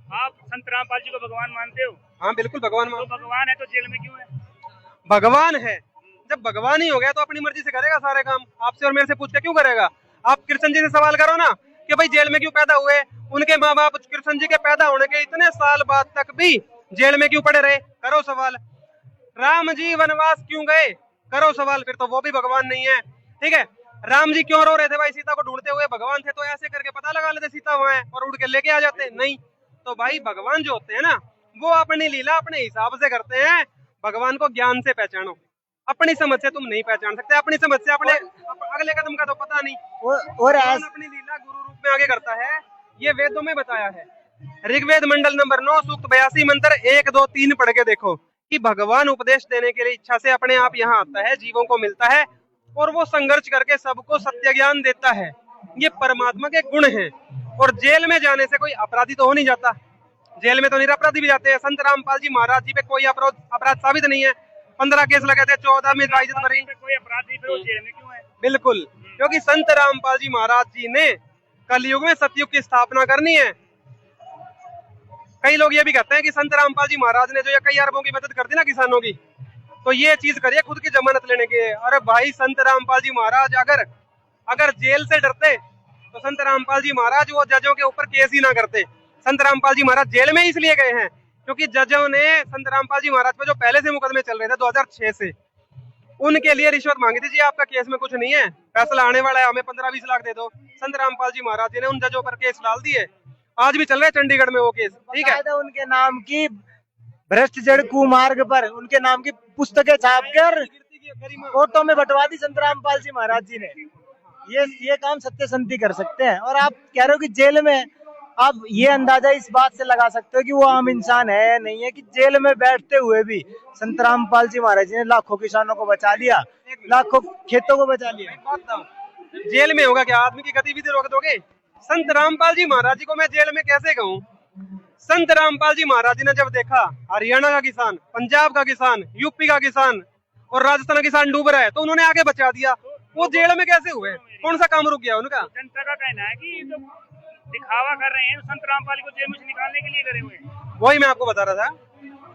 आप संत रामपाल जी को भगवान मानते हो? हाँ बिल्कुल भगवान तो भगवान है तो जेल में क्यों है? भगवान है, जब भगवान ही हो गया तो अपनी मर्जी से करेगा सारे काम। आपसे और मेरे से पूछ के क्यों करेगा? आप कृष्ण जी से सवाल करो ना कि भाई जेल में क्यों पैदा हुए, उनके माँ बाप कृष्ण जी के पैदा होने के इतने साल बाद तक भी जेल में क्यों पड़े रहे, करो सवाल। राम जी वनवास क्यों गए, करो सवाल, फिर तो वो भी भगवान नहीं है। ठीक है, राम जी क्यों रो रहे थे भाई सीता को ढूंढते हुए, भगवान थे तो ऐसे करके पता लगा लेते सीता वहां है और उड़ के लेके आ जाते, नहीं। तो भाई भगवान जो होते हैं ना, वो अपनी लीला अपने हिसाब से करते हैं। भगवान को ज्ञान से पहचानो, अपनी समझ से तुम नहीं पहचान सकते, अपनी समझ से अपने अगले कदम का तो पता नहीं। और अपनी लीला गुरु रूप में आगे करता है, ये वेदों में बताया है। ऋग्वेद मंडल नंबर 9 सूक्त 82 मंत्र 1 2 3 पढ़ के देखो कि भगवान उपदेश देने के लिए इच्छा से अपने आप यहाँ आता है, जीवों को मिलता है और वो संघर्ष करके सबको सत्य ज्ञान देता है। ये परमात्मा के गुण हैं। और जेल में जाने से कोई अपराधी तो हो नहीं जाता, जेल में तो निरपराधी भी जाते हैं। संत रामपाल जी महाराज जी पे कोई अपराध साबित नहीं है, 15 केस लगे थे, 14 में इज्जत भरी। कोई अपराधी फिर वो जेल में क्यों है? बिल्कुल, क्योंकि संत रामपाल जी महाराज जी ने कलयुग में सतयुग की स्थापना करनी है। कई लोग ये भी कहते हैं कि संत रामपाल जी महाराज ने जो ये कई अरबों की मदद कर दी ना किसानों की, तो ये चीज करिए खुद की जमानत लेने के। अरे भाई संत रामपाल जी महाराज अगर जेल से डरते तो संत रामपाल जी महाराज वो जजों के ऊपर केस ही ना करते। संत रामपाल जी महाराज जेल में इसलिए गए हैं क्योंकि जजों ने संत रामपाल जी महाराज पे जो पहले से मुकदमे चल रहे थे 2006 से, उनके लिए रिश्वत मांगी थी। जी आपका केस में कुछ नहीं है, फैसला आने वाला है, हमें 15-20 लाख दे दो। संत रामपाल जी महाराज जी ने उन जजों पर केस डाल दिए, आज भी चल रहे चंडीगढ़ में वो केस। ठीक है, उनके नाम की भ्रष्ट जड़ कुमार्ग पर उनके नाम की पुस्तकें छाप कर कोर्टों में बंटवा दी संत रामपाल जी महाराज जी ने। ये काम सत्य संती कर सकते हैं। और आप कह रहे हो कि जेल में, आप ये अंदाजा इस बात से लगा सकते हो कि वो आम इंसान है या नहीं है कि जेल में बैठते हुए भी संत रामपाल जी महाराज जी ने लाखों किसानों को बचा लिया, लाखों खेतों को बचा लिया। जेल में होगा क्या, आदमी की गतिविधि रोक दोगे? संत रामपाल जी महाराज जी को मैं जेल में कैसे कहूँ? संत रामपाल जी महाराज जी ने जब देखा हरियाणा का किसान, पंजाब का किसान, यूपी का किसान और राजस्थान का किसान डूब रहा है, तो उन्होंने आगे बचा दिया। वो जेल में कैसे हुए? कौन सा काम रुक गया उनका? जनता का कहना है कि तो दिखावा कर रहे हैं, संत रामपाल को जेल में से निकालने के लिए करे हुए हैं। वही मैं आपको बता रहा था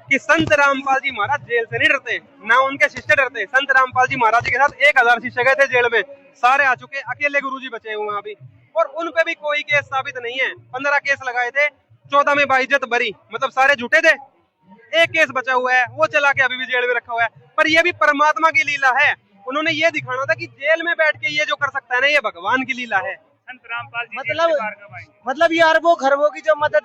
कि संत रामपाल जी महाराज जेल से नहीं डरते, ना उनके शिष्य डरते। संत रामपाल जी महाराज के साथ 1000 शिष्य गए थे जेल में, सारे आ चुके, अकेले गुरुजी बचे हुए अभी, और उन पे भी कोई केस साबित नहीं है। 15 केस लगाए थे, 14 में बाइज्जत बरी, मतलब सारे झूठे थे। एक केस बचा हुआ है, वो चला के अभी भी जेल में रखा हुआ है। पर ये भी परमात्मा की लीला है। उन्होंने ये दिखाना था कि जेल में बैठ के ये जो कर सकता है ना, ये भगवान की लीला है। संत रामपाल जी मतलब ये अरबों खरबों की जो मदद